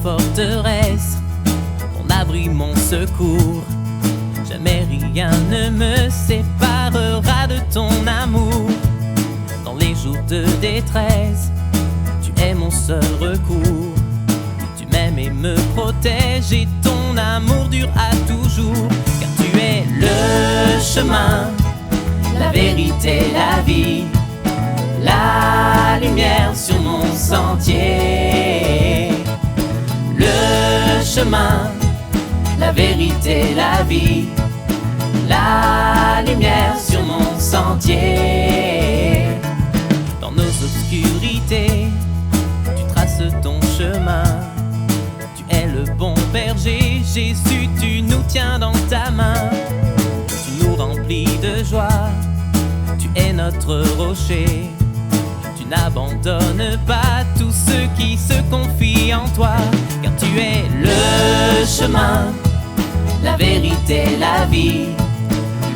forteresse, abri, mon secours. Jamais rien ne me séparera de ton amour. Dans les jours de détresse, tu es mon seul recours. Tu m'aimes et me protèges et ton amour dure à toujours. Car tu es le chemin, la vérité, la vie, la lumière sur mon sentier. Le chemin, la vérité, la vie, la lumière sur mon sentier. Dans nos obscurités, tu traces ton chemin. Tu es le bon berger, Jésus, tu nous tiens dans ta main. Tu nous remplis de joie, tu es notre rocher. Tu n'abandonnes pas tous ceux qui se confient en toi. Car tu es le chemin, la vérité, la vie,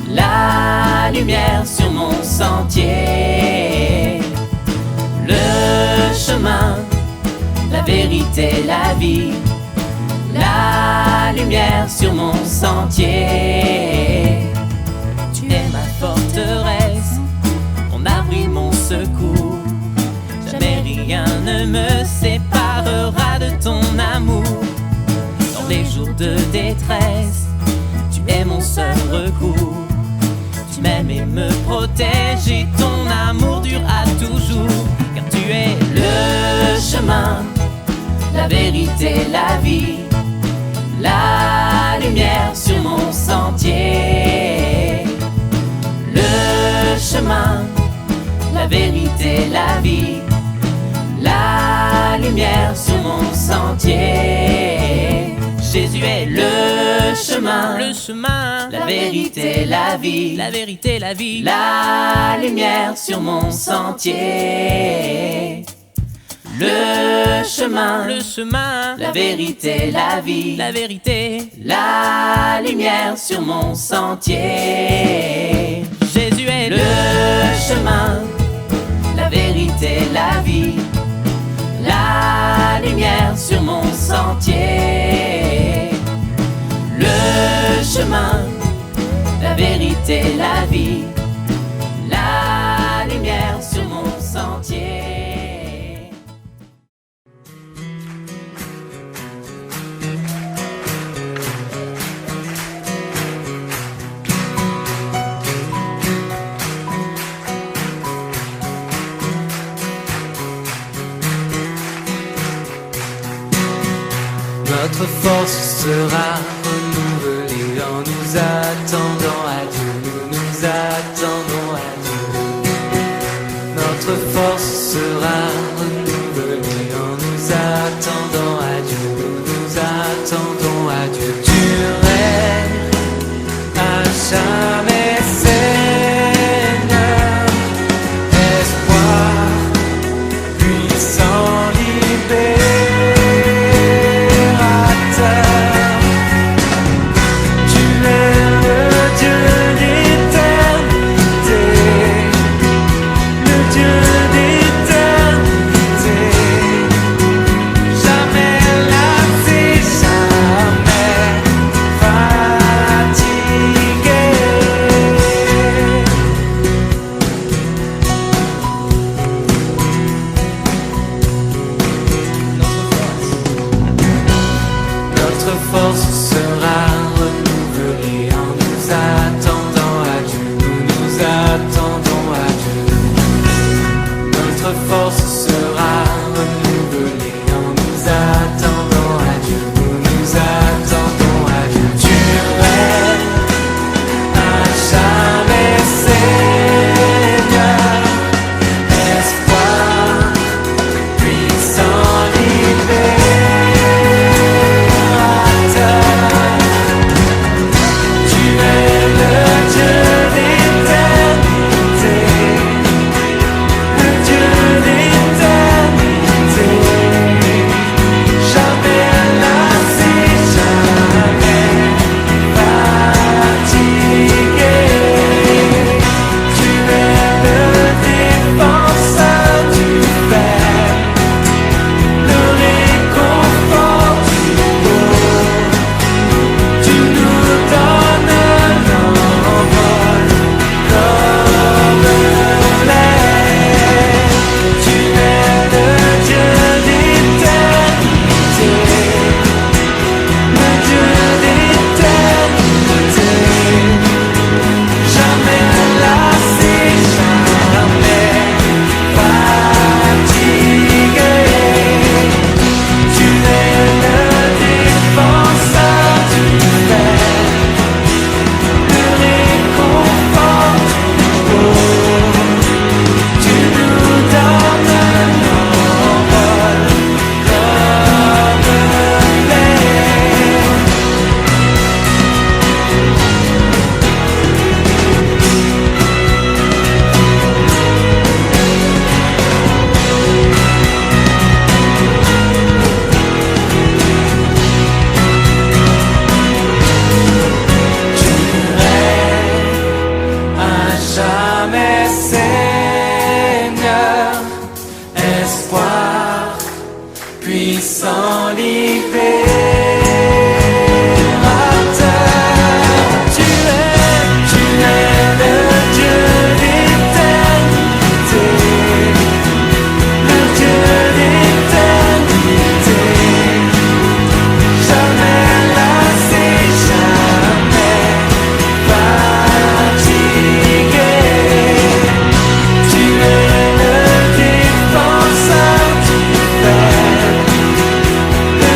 la lumière sur mon sentier. Le chemin, la vérité, la vie, la lumière sur mon sentier. Tu es ma forteresse, mon abri, mon secours. Jamais rien ne me séparera de ton amour. Dans les jours de détresse, tu es mon seul recours. Tu m'aimes et me protèges et ton amour dure à toujours. Car tu es le chemin, la vérité, la vie, la lumière sur mon sentier. Le chemin, la vérité, la vie, la lumière sur mon sentier. Jésus est le chemin, la vérité, la vie, la vie, la lumière sur mon sentier. Le chemin, la vérité, la vie, la lumière sur mon sentier. Jésus est le chemin, la vérité, la vie, la lumière sur mon sentier. Le chemin, la vérité, la vie, la lumière sur mon sentier. Notre force sera renouvelée en nous attendant à Dieu. Nous nous attendons à Dieu. Notre force sera renouvelée en nous attendant à Dieu. Nous nous attendons à Dieu. Tu règnes à jamais, Seigneur. Espoir, puissant, libéré. Tu es le puissant libérateur. Tu es le Dieu d'éternité, le Dieu d'éternité, jamais lassé, jamais fatigué. Tu es le défenseur du Père, le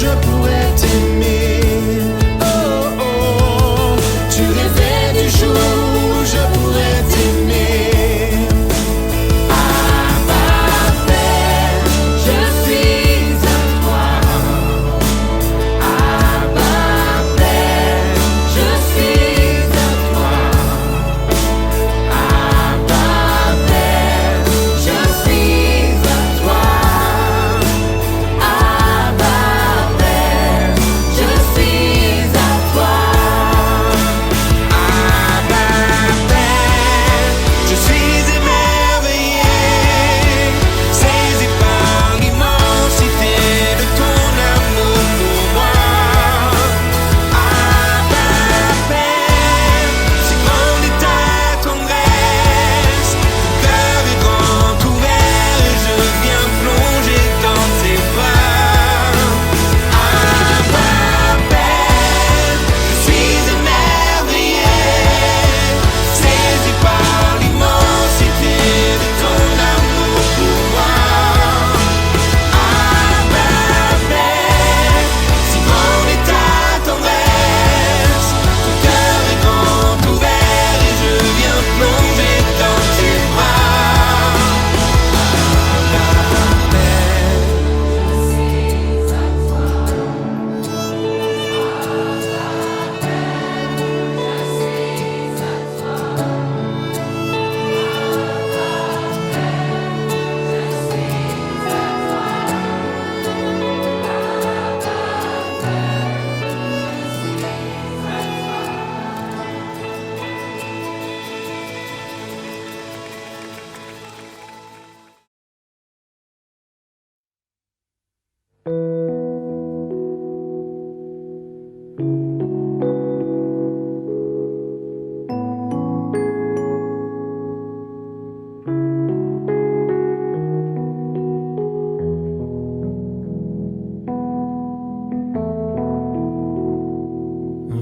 je pourrais t'aimer. Oh oh, tu rêvais du jour où je pourrais t'aimer. Abba Père, je suis à toi. Abba Père, je suis à toi. Abba Père, je suis à toi. Abba Père, je suis à toi. Abba Père, je suis émerveillé, saisi par l'immensité de ton amour pour moi. Abba Père, si grande est ta tendresse, ton cœur est grand ouvert et je viens plonger dans tes bras. Abba Père, je suis émerveillé, saisi par l'immensité de ton amour pour moi. Abba Père, si grande est ta tendresse, ton cœur est grand ouvert et je viens plonger dans tes bras. Abba Père.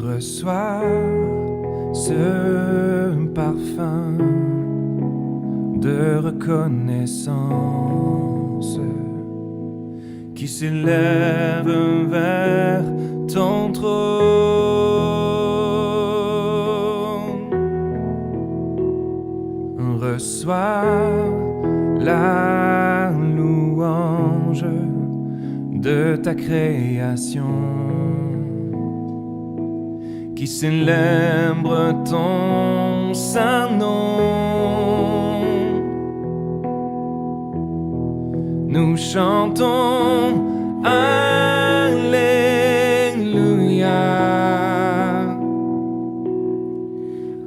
Reçois ce parfum de reconnaissance qui s'élève vers ton trône. Reçois la louange de ta création qui célèbre ton saint nom. Nous chantons Alléluia,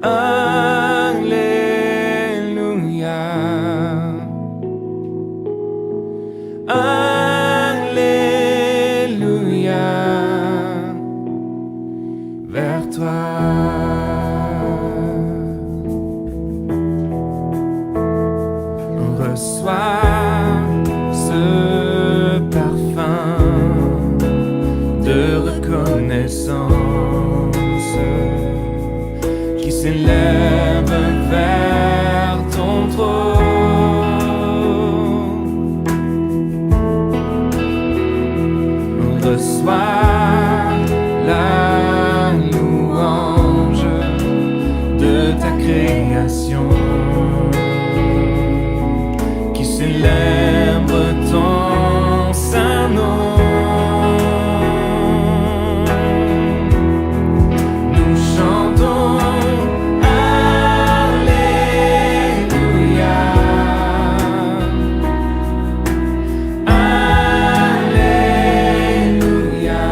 Alléluia, Alléluia, vers toi. Reçois ce parfum de reconnaissance qui s'élève vers ton trône. Reçois la louange de ta création qui célèbre ton saint nom. Nous chantons Alléluia, Alléluia,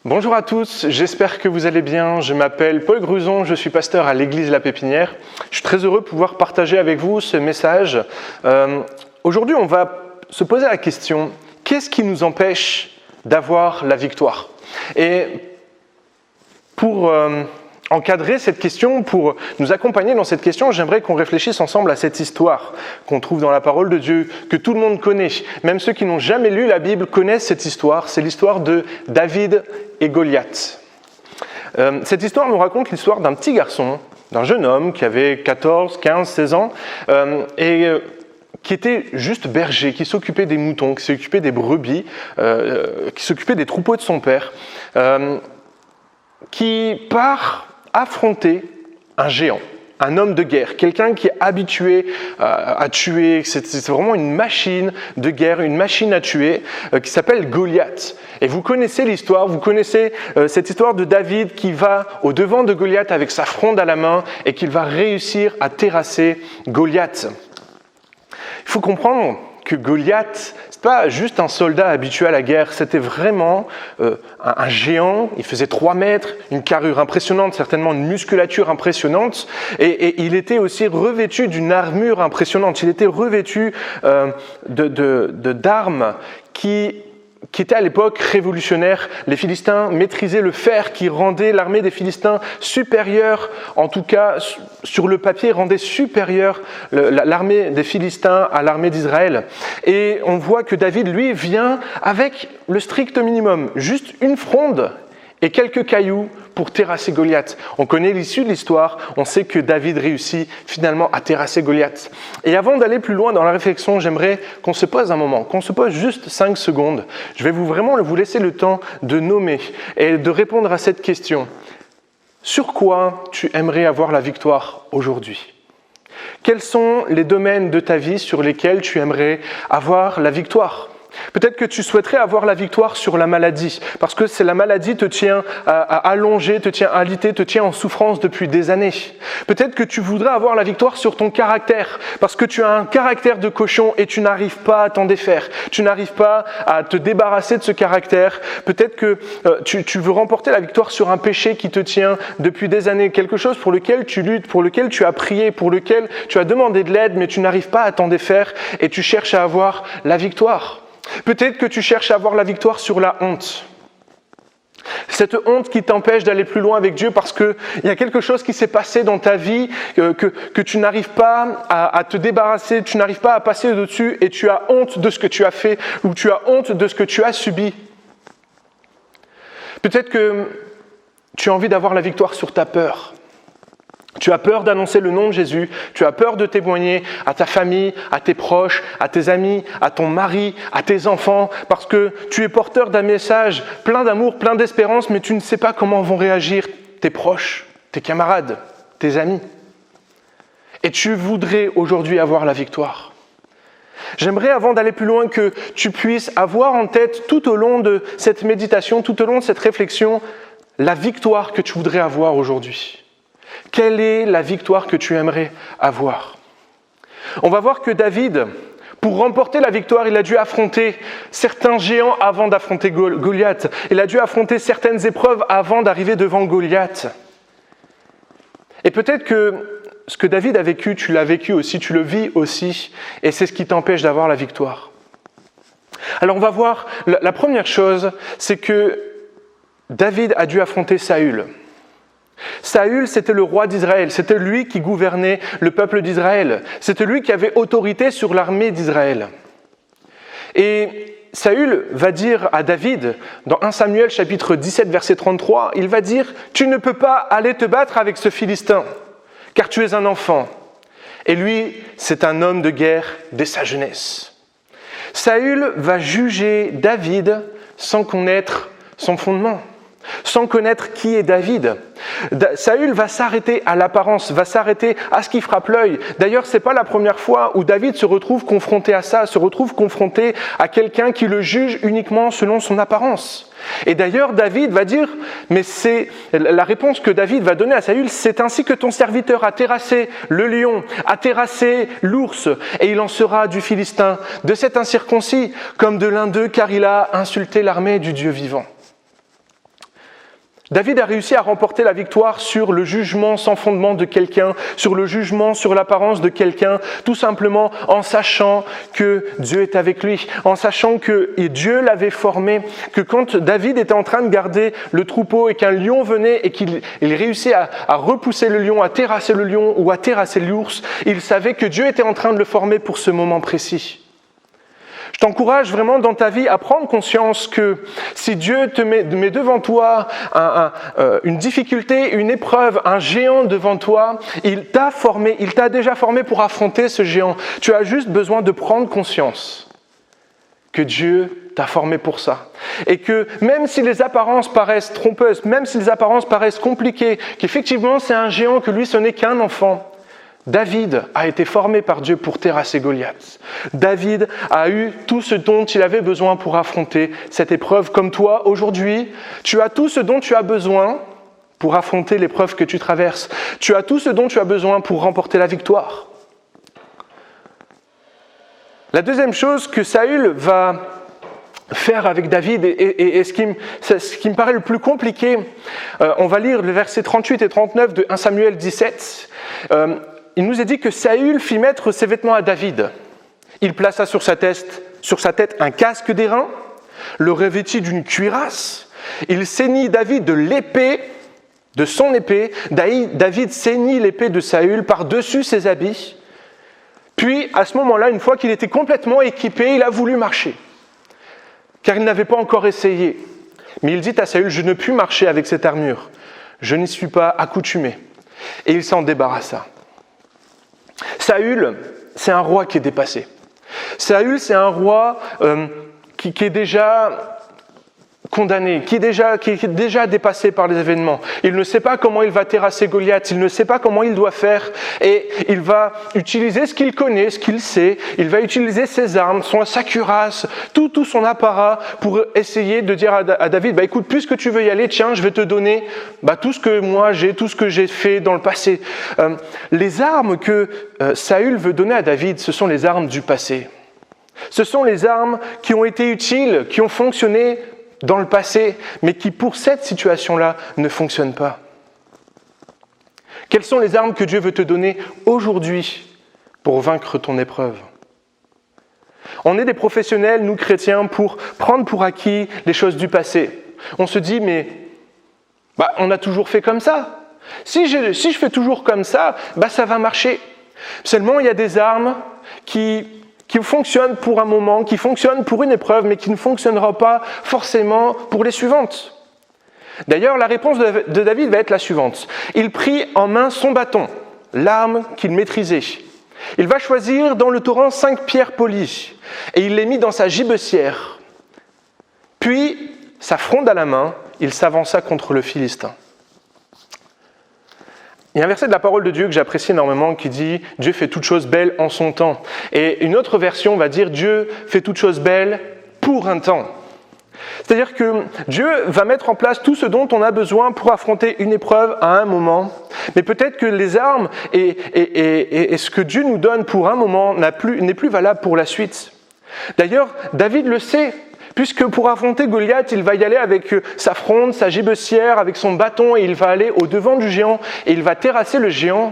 Bonjour à tous, j'espère que vous allez bien. Je m'appelle Paul Gruson, je suis pasteur à l'église La Pépinière. Je suis très heureux de pouvoir partager avec vous ce message. Aujourd'hui, on va se poser la question, qu'est-ce qui nous empêche d'avoir la victoire ? Et pour encadrer cette question, pour nous accompagner dans cette question, j'aimerais qu'on réfléchisse ensemble à cette histoire qu'on trouve dans la parole de Dieu, que tout le monde connaît. Même ceux qui n'ont jamais lu la Bible connaissent cette histoire. C'est l'histoire de David et Goliath. Cette histoire nous raconte l'histoire d'un petit garçon, d'un jeune homme qui avait 14, 15, 16 ans, qui était juste berger, qui s'occupait des moutons, qui s'occupait des brebis, qui s'occupait des troupeaux de son père, qui part affronter un géant, un homme de guerre, quelqu'un qui est habitué à tuer, c'est vraiment une machine de guerre, une machine à tuer, qui s'appelle Goliath. Et vous connaissez l'histoire, vous connaissez cette histoire de David qui va au devant de Goliath avec sa fronde à la main et qu'il va réussir à terrasser Goliath. Il faut comprendre que Goliath, c'est pas juste un soldat habitué à la guerre, c'était vraiment un géant. Il faisait 3 mètres, une carrure impressionnante, certainement une musculature impressionnante, et il était aussi revêtu d'une armure impressionnante. Il était revêtu d'armes qui étaient à l'époque révolutionnaires. Les Philistins maîtrisaient le fer qui rendait l'armée des Philistins supérieure, en tout cas sur le papier, rendait supérieure l'armée des Philistins à l'armée d'Israël. Et on voit que David, lui, vient avec le strict minimum, juste une fronde et quelques cailloux pour terrasser Goliath. On connaît l'issue de l'histoire, on sait que David réussit finalement à terrasser Goliath. Et avant d'aller plus loin dans la réflexion, j'aimerais qu'on se pose un moment, qu'on se pose juste 5 secondes. Je vais vous laisser le temps de nommer et de répondre à cette question. Sur quoi tu aimerais avoir la victoire aujourd'hui ? Quels sont les domaines de ta vie sur lesquels tu aimerais avoir la victoire ? Peut-être que tu souhaiterais avoir la victoire sur la maladie, parce que la maladie te tient à allonger, te tient alité, te tient en souffrance depuis des années. Peut-être que tu voudrais avoir la victoire sur ton caractère, parce que tu as un caractère de cochon et tu n'arrives pas à t'en défaire. Tu n'arrives pas à te débarrasser de ce caractère. Peut-être que tu veux remporter la victoire sur un péché qui te tient depuis des années, quelque chose pour lequel tu luttes, pour lequel tu as prié, pour lequel tu as demandé de l'aide, mais tu n'arrives pas à t'en défaire et tu cherches à avoir la victoire. Peut-être que tu cherches à avoir la victoire sur la honte. Cette honte qui t'empêche d'aller plus loin avec Dieu parce qu'il y a quelque chose qui s'est passé dans ta vie que tu n'arrives pas à te débarrasser, tu n'arrives pas à passer au-dessus et tu as honte de ce que tu as fait ou tu as honte de ce que tu as subi. Peut-être que tu as envie d'avoir la victoire sur ta peur. Tu as peur d'annoncer le nom de Jésus, tu as peur de témoigner à ta famille, à tes proches, à tes amis, à ton mari, à tes enfants, parce que tu es porteur d'un message plein d'amour, plein d'espérance, mais tu ne sais pas comment vont réagir tes proches, tes camarades, tes amis. Et tu voudrais aujourd'hui avoir la victoire. J'aimerais, avant d'aller plus loin, que tu puisses avoir en tête tout au long de cette méditation, tout au long de cette réflexion, la victoire que tu voudrais avoir aujourd'hui. Quelle est la victoire que tu aimerais avoir ? On va voir que David, pour remporter la victoire, il a dû affronter certains géants avant d'affronter Goliath. Il a dû affronter certaines épreuves avant d'arriver devant Goliath. Et peut-être que ce que David a vécu, tu l'as vécu aussi, tu le vis aussi, et c'est ce qui t'empêche d'avoir la victoire. Alors on va voir, la première chose, c'est que David a dû affronter Saül. Saül, c'était le roi d'Israël, c'était lui qui gouvernait le peuple d'Israël, c'était lui qui avait autorité sur l'armée d'Israël. Et Saül va dire à David, dans 1 Samuel chapitre 17, verset 33, il va dire « Tu ne peux pas aller te battre avec ce Philistin, car tu es un enfant. » Et lui, c'est un homme de guerre dès sa jeunesse. Saül va juger David sans connaître son fondement. Sans connaître qui est David. Saül va s'arrêter à l'apparence, va s'arrêter à ce qui frappe l'œil. D'ailleurs, ce n'est pas la première fois où David se retrouve confronté à ça, se retrouve confronté à quelqu'un qui le juge uniquement selon son apparence. Et d'ailleurs, David va dire, mais c'est la réponse que David va donner à Saül, c'est ainsi que ton serviteur a terrassé le lion, a terrassé l'ours, et il en sera du Philistin, de cet incirconcis, comme de l'un d'eux, car il a insulté l'armée du Dieu vivant. David a réussi à remporter la victoire sur le jugement sans fondement de quelqu'un, sur le jugement sur l'apparence de quelqu'un, tout simplement en sachant que Dieu est avec lui, en sachant que Dieu l'avait formé, que quand David était en train de garder le troupeau et qu'un lion venait et qu'il réussit à repousser le lion, à terrasser le lion ou à terrasser l'ours, il savait que Dieu était en train de le former pour ce moment précis. Je t'encourage vraiment dans ta vie à prendre conscience que si Dieu te met devant toi une difficulté, une épreuve, un géant devant toi, il t'a déjà formé pour affronter ce géant. Tu as juste besoin de prendre conscience que Dieu t'a formé pour ça. Et que même si les apparences paraissent trompeuses, même si les apparences paraissent compliquées, qu'effectivement c'est un géant, que lui ce n'est qu'un enfant, David a été formé par Dieu pour terrasser Goliath. David a eu tout ce dont il avait besoin pour affronter cette épreuve. Comme toi, aujourd'hui, tu as tout ce dont tu as besoin pour affronter l'épreuve que tu traverses. Tu as tout ce dont tu as besoin pour remporter la victoire. La deuxième chose que Saül va faire avec David, et ce qui me paraît le plus compliqué, on va lire les versets 38 et 39 de 1 Samuel 17. Il nous est dit que Saül fit mettre ses vêtements à David. Il plaça sur sa tête un casque d'airain, le revêtit d'une cuirasse. Il ceignit David de son épée. David ceignit l'épée de Saül par-dessus ses habits. Puis, à ce moment-là, une fois qu'il était complètement équipé, il a voulu marcher, car il n'avait pas encore essayé. Mais il dit à Saül, « Je ne puis marcher avec cette armure. Je n'y suis pas accoutumé. » Et il s'en débarrassa. Saül, c'est un roi qui est dépassé. Saül, c'est un roi qui est déjà condamné, qui est déjà dépassé par les événements. Il ne sait pas comment il va terrasser Goliath, il ne sait pas comment il doit faire, et il va utiliser ce qu'il connaît, ce qu'il sait, il va utiliser ses armes, sa cuirasse, tout son apparat pour essayer de dire à David, écoute, puisque tu veux y aller, tiens, je vais te donner tout ce que moi j'ai, tout ce que j'ai fait dans le passé. Les armes que Saül veut donner à David, ce sont les armes du passé. Ce sont les armes qui ont été utiles, qui ont fonctionné dans le passé, mais qui pour cette situation-là ne fonctionnent pas. Quelles sont les armes que Dieu veut te donner aujourd'hui pour vaincre ton épreuve ? On est des professionnels, nous chrétiens, pour prendre pour acquis les choses du passé. On se dit, mais on a toujours fait comme ça. Si je fais toujours comme ça, ça va marcher. Seulement, il y a des armes qui fonctionnent pour un moment, qui fonctionnent pour une épreuve, mais qui ne fonctionneront pas forcément pour les suivantes. D'ailleurs, la réponse de David va être la suivante. Il prit en main son bâton, l'arme qu'il maîtrisait. Il va choisir dans le torrent 5 pierres polies, et il les mit dans sa gibecière. Puis, sa fronde à la main, il s'avança contre le Philistin. Il y a un verset de la parole de Dieu que j'apprécie énormément qui dit « Dieu fait toutes choses belles en son temps ». Et une autre version va dire « Dieu fait toutes choses belles pour un temps ». C'est-à-dire que Dieu va mettre en place tout ce dont on a besoin pour affronter une épreuve à un moment, mais peut-être que les armes et ce que Dieu nous donne pour un moment n'est plus valable pour la suite. D'ailleurs, David le sait. Puisque pour affronter Goliath, il va y aller avec sa fronde, sa gibecière, avec son bâton, et il va aller au-devant du géant, et il va terrasser le géant.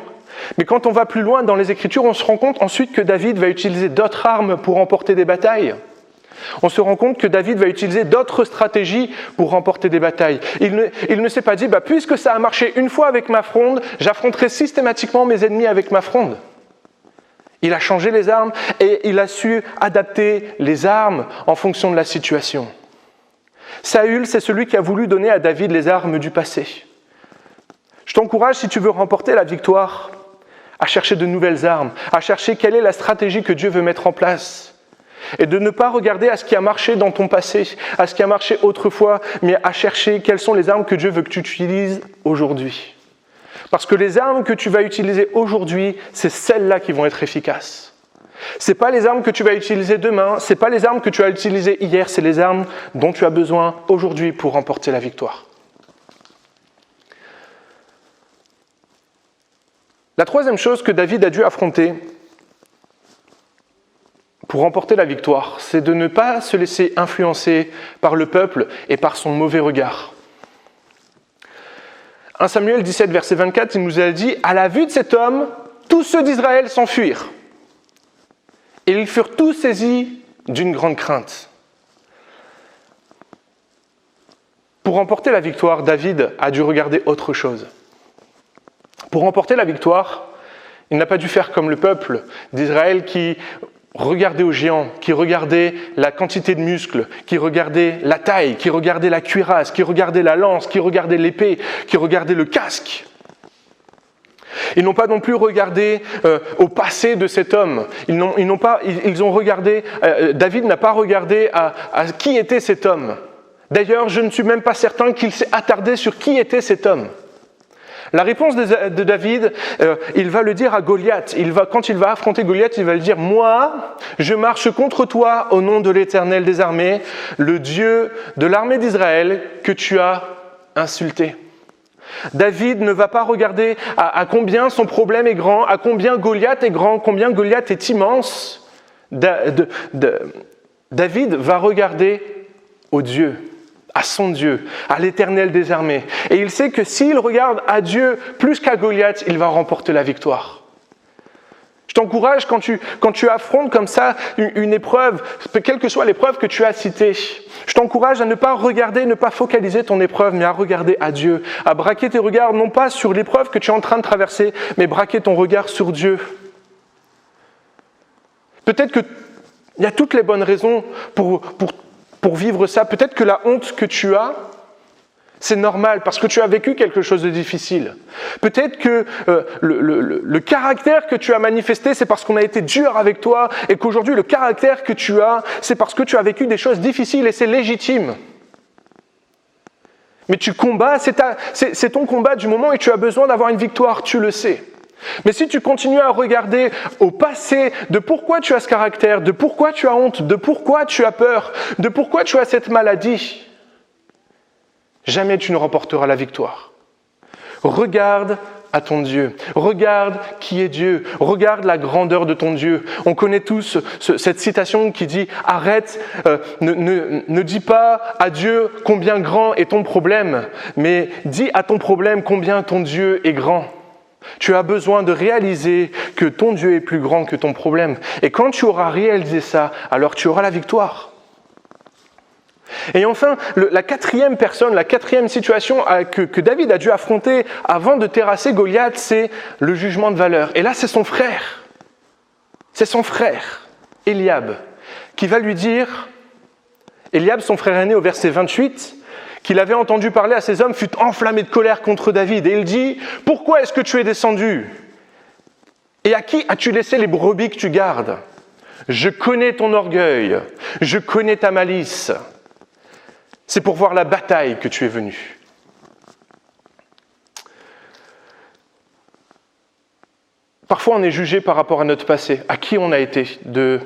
Mais quand on va plus loin dans les Écritures, on se rend compte ensuite que David va utiliser d'autres armes pour remporter des batailles. On se rend compte que David va utiliser d'autres stratégies pour remporter des batailles. Il ne s'est pas dit, puisque ça a marché une fois avec ma fronde, j'affronterai systématiquement mes ennemis avec ma fronde. Il a changé les armes et il a su adapter les armes en fonction de la situation. Saül, c'est celui qui a voulu donner à David les armes du passé. Je t'encourage, si tu veux remporter la victoire, à chercher de nouvelles armes, à chercher quelle est la stratégie que Dieu veut mettre en place. Et de ne pas regarder à ce qui a marché dans ton passé, à ce qui a marché autrefois, mais à chercher quelles sont les armes que Dieu veut que tu utilises aujourd'hui. Parce que les armes que tu vas utiliser aujourd'hui, c'est celles-là qui vont être efficaces. Ce n'est pas les armes que tu vas utiliser demain, ce n'est pas les armes que tu as utilisées hier, c'est les armes dont tu as besoin aujourd'hui pour remporter la victoire. La troisième chose que David a dû affronter pour remporter la victoire, c'est de ne pas se laisser influencer par le peuple et par son mauvais regard. 1 Samuel 17, verset 24, il nous a dit « À la vue de cet homme, tous ceux d'Israël s'enfuirent. Et ils furent tous saisis d'une grande crainte. » Pour remporter la victoire, David a dû regarder autre chose. Pour remporter la victoire, il n'a pas dû faire comme le peuple d'Israël qui regardait aux géants, qui regardait la quantité de muscles, qui regardait la taille, qui regardait la cuirasse, qui regardait la lance, qui regardait l'épée, qui regardait le casque. Ils n'ont pas non plus regardé au passé de cet homme. David n'a pas regardé à qui était cet homme. D'ailleurs, je ne suis même pas certain qu'il s'est attardé sur qui était cet homme. La réponse de David, il va le dire à Goliath. Quand il va affronter Goliath, il va lui dire « Moi, je marche contre toi au nom de l'Éternel des armées, le Dieu de l'armée d'Israël que tu as insulté. » David ne va pas regarder à combien son problème est grand, à combien Goliath est grand, combien Goliath est immense. David va regarder au Dieu, à son Dieu, à l'Éternel des armées. Et il sait que s'il regarde à Dieu plus qu'à Goliath, il va remporter la victoire. Je t'encourage quand tu affrontes comme ça une épreuve, quelle que soit l'épreuve que tu as citée, je t'encourage à ne pas regarder, ne pas focaliser ton épreuve, mais à regarder à Dieu, à braquer tes regards non pas sur l'épreuve que tu es en train de traverser, mais braquer ton regard sur Dieu. Peut-être qu'il y a toutes les bonnes raisons pour vivre ça. Peut-être que la honte que tu as, c'est normal parce que tu as vécu quelque chose de difficile. Peut-être que le caractère que tu as manifesté, c'est parce qu'on a été dur avec toi et qu'aujourd'hui, le caractère que tu as, c'est parce que tu as vécu des choses difficiles et c'est légitime. Mais tu combats, c'est ton combat du moment et tu as besoin d'avoir une victoire, tu le sais. Mais si tu continues à regarder au passé de pourquoi tu as ce caractère, de pourquoi tu as honte, de pourquoi tu as peur, de pourquoi tu as cette maladie, jamais tu ne remporteras la victoire. Regarde à ton Dieu, regarde qui est Dieu, regarde la grandeur de ton Dieu. On connaît tous cette citation qui dit « Arrête, ne dis pas à Dieu combien grand est ton problème, mais dis à ton problème combien ton Dieu est grand. » Tu as besoin de réaliser que ton Dieu est plus grand que ton problème. Et quand tu auras réalisé ça, alors tu auras la victoire. Et enfin, la quatrième situation que David a dû affronter avant de terrasser Goliath, c'est le jugement de valeur. Et là, c'est son frère. C'est son frère, Eliab, qui va lui dire, Eliab, son frère aîné, au verset 28, qu'il avait entendu parler à ces hommes, fut enflammé de colère contre David. Et il dit, « Pourquoi est-ce que tu es descendu ? Et à qui as-tu laissé les brebis que tu gardes ? Je connais ton orgueil, je connais ta malice. C'est pour voir la bataille que tu es venu. » Parfois, on est jugé par rapport à notre passé, à qui on a été, de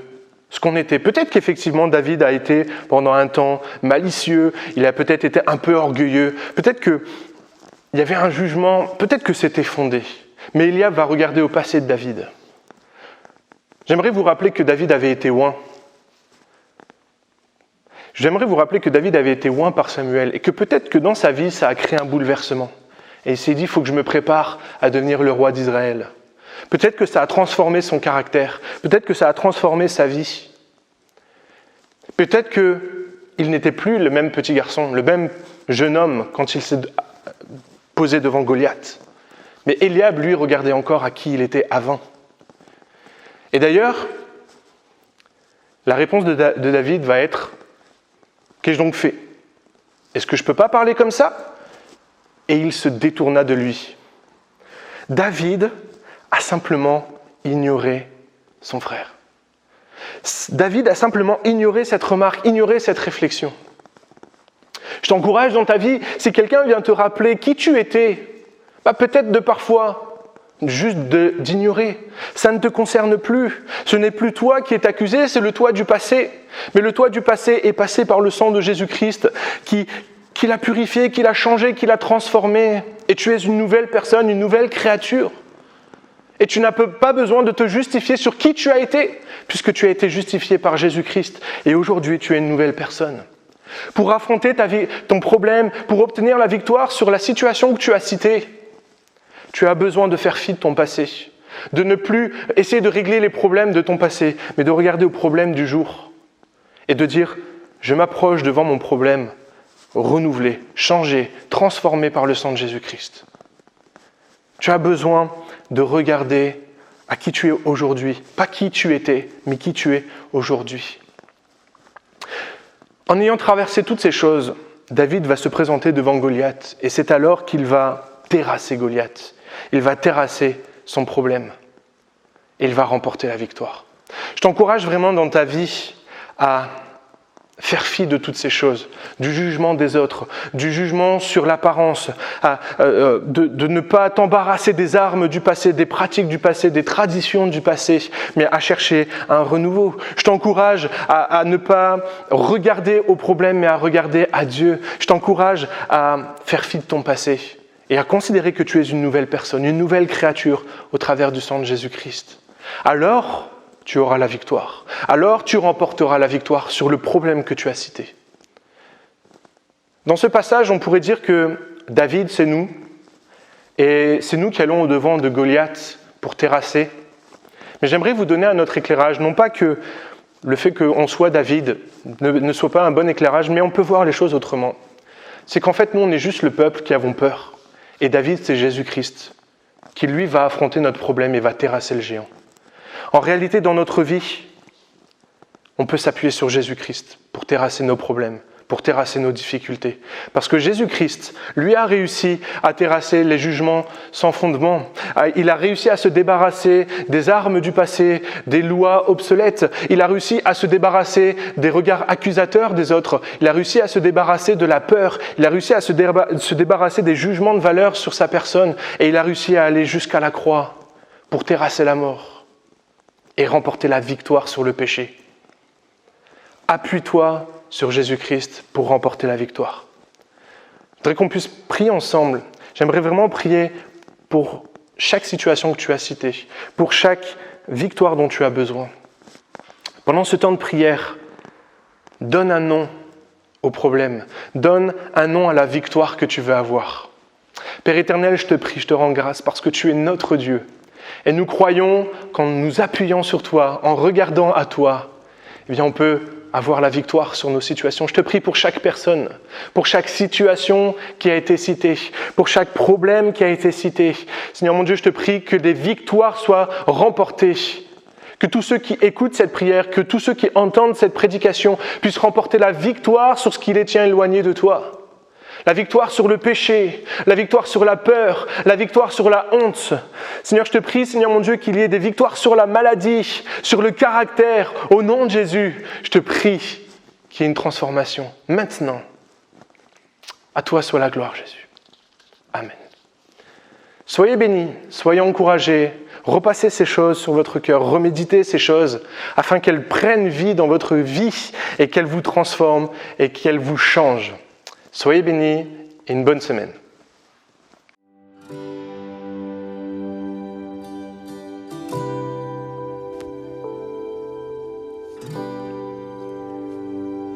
ce qu'on était. Peut-être qu'effectivement, David a été pendant un temps malicieux, il a peut-être été un peu orgueilleux, peut-être qu'il y avait un jugement, peut-être que c'était fondé. Mais Eliab va regarder au passé de David. J'aimerais vous rappeler que David avait été oint. J'aimerais vous rappeler que David avait été oint par Samuel et que peut-être que dans sa vie, ça a créé un bouleversement. Et il s'est dit, il faut que je me prépare à devenir le roi d'Israël. Peut-être que ça a transformé son caractère. Peut-être que ça a transformé sa vie. Peut-être qu'il n'était plus le même petit garçon, le même jeune homme quand il s'est posé devant Goliath. Mais Eliab, lui, regardait encore à qui il était avant. Et d'ailleurs, la réponse de David va être « Qu'ai-je donc fait ? Est-ce que je ne peux pas parler comme ça ?» Et il se détourna de lui. David a simplement ignoré son frère. David a simplement ignoré cette remarque, ignoré cette réflexion. Je t'encourage dans ta vie, si quelqu'un vient te rappeler qui tu étais, peut-être de parfois juste d'ignorer. Ça ne te concerne plus. Ce n'est plus toi qui es accusé, c'est le toi du passé. Mais le toi du passé est passé par le sang de Jésus-Christ qui l'a purifié, qui l'a changé, qui l'a transformé. Et tu es une nouvelle personne, une nouvelle créature. Et tu n'as pas besoin de te justifier sur qui tu as été, puisque tu as été justifié par Jésus-Christ. Et aujourd'hui, tu es une nouvelle personne. pour affronter ton problème, pour obtenir la victoire sur la situation que tu as citée. Tu as besoin de faire fi de ton passé, de ne plus essayer de régler les problèmes de ton passé, mais de regarder aux problèmes du jour et de dire « Je m'approche devant mon problème, renouvelé, changé, transformé par le sang de Jésus-Christ. » Tu as besoin de regarder à qui tu es aujourd'hui, pas qui tu étais, mais qui tu es aujourd'hui. En ayant traversé toutes ces choses, David va se présenter devant Goliath et c'est alors qu'il va terrasser Goliath. Il va terrasser son problème et il va remporter la victoire. Je t'encourage vraiment dans ta vie à faire fi de toutes ces choses, du jugement des autres, du jugement sur l'apparence, de ne pas t'embarrasser des armes du passé, des pratiques du passé, des traditions du passé, mais à chercher un renouveau. Je t'encourage à ne pas regarder aux problèmes, mais à regarder à Dieu. Je t'encourage à faire fi de ton passé et à considérer que tu es une nouvelle personne, une nouvelle créature au travers du sang de Jésus-Christ. Alors, tu auras la victoire. Alors, tu remporteras la victoire sur le problème que tu as cité. Dans ce passage, on pourrait dire que David, c'est nous, et c'est nous qui allons au-devant de Goliath pour terrasser. Mais j'aimerais vous donner un autre éclairage, non pas que le fait qu'on soit David ne soit pas un bon éclairage, mais on peut voir les choses autrement. C'est qu'en fait, nous, on est juste le peuple qui avons peur. Et David, c'est Jésus-Christ, qui lui va affronter notre problème et va terrasser le géant. En réalité, dans notre vie, on peut s'appuyer sur Jésus-Christ pour terrasser nos problèmes, pour terrasser nos difficultés. Parce que Jésus-Christ, lui, a réussi à terrasser les jugements sans fondement. Il a réussi à se débarrasser des armes du passé, des lois obsolètes. Il a réussi à se débarrasser des regards accusateurs des autres. Il a réussi à se débarrasser de la peur. Il a réussi à se débarrasser des jugements de valeur sur sa personne. Et il a réussi à aller jusqu'à la croix pour terrasser la mort et remporter la victoire sur le péché. Appuie-toi sur Jésus-Christ pour remporter la victoire. Je voudrais qu'on puisse prier ensemble. J'aimerais vraiment prier pour chaque situation que tu as citée, pour chaque victoire dont tu as besoin. Pendant ce temps de prière, donne un nom au problème. Donne un nom à la victoire que tu veux avoir. Père éternel, je te prie, je te rends grâce parce que tu es notre Dieu. Et nous croyons qu'en nous appuyant sur toi, en regardant à toi, eh bien on peut avoir la victoire sur nos situations. Je te prie pour chaque personne, pour chaque situation qui a été citée, pour chaque problème qui a été cité. Seigneur mon Dieu, je te prie que des victoires soient remportées, que tous ceux qui écoutent cette prière, que tous ceux qui entendent cette prédication puissent remporter la victoire sur ce qui les tient éloignés de toi. La victoire sur le péché, la victoire sur la peur, la victoire sur la honte. Seigneur, je te prie, Seigneur mon Dieu, qu'il y ait des victoires sur la maladie, sur le caractère. Au nom de Jésus, je te prie qu'il y ait une transformation. Maintenant, à toi soit la gloire, Jésus. Amen. Soyez bénis, soyez encouragés, repassez ces choses sur votre cœur, reméditez ces choses afin qu'elles prennent vie dans votre vie et qu'elles vous transforment et qu'elles vous changent. Soyez bénis et une bonne semaine.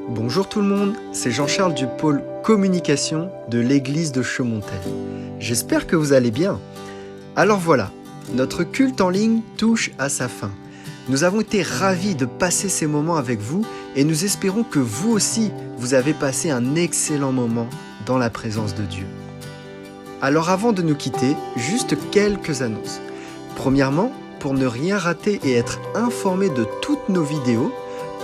Bonjour tout le monde, c'est Jean-Charles du pôle communication de l'église de Chaumontel. J'espère que vous allez bien. Alors voilà, notre culte en ligne touche à sa fin. Nous avons été ravis de passer ces moments avec vous et nous espérons que vous aussi, vous avez passé un excellent moment dans la présence de Dieu. Alors avant de nous quitter, juste quelques annonces. Premièrement, pour ne rien rater et être informé de toutes nos vidéos,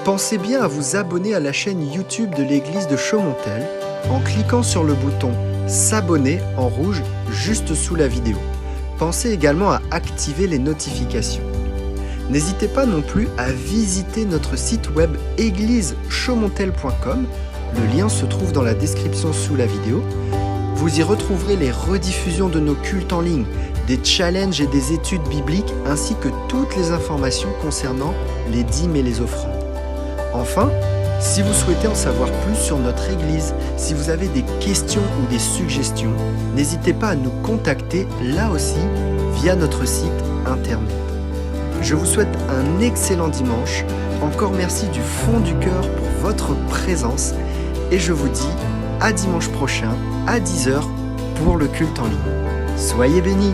pensez bien à vous abonner à la chaîne YouTube de l'église de Chaumontel en cliquant sur le bouton « S'abonner » en rouge juste sous la vidéo. Pensez également à activer les notifications. N'hésitez pas non plus à visiter notre site web église-chaumontel.com. Le lien se trouve dans la description sous la vidéo. Vous y retrouverez les rediffusions de nos cultes en ligne, des challenges et des études bibliques, ainsi que toutes les informations concernant les dîmes et les offrandes. Enfin, si vous souhaitez en savoir plus sur notre Église, si vous avez des questions ou des suggestions, n'hésitez pas à nous contacter là aussi via notre site internet. Je vous souhaite un excellent dimanche. Encore merci du fond du cœur pour votre présence et je vous dis à dimanche prochain à 10h pour le culte en ligne. Soyez bénis!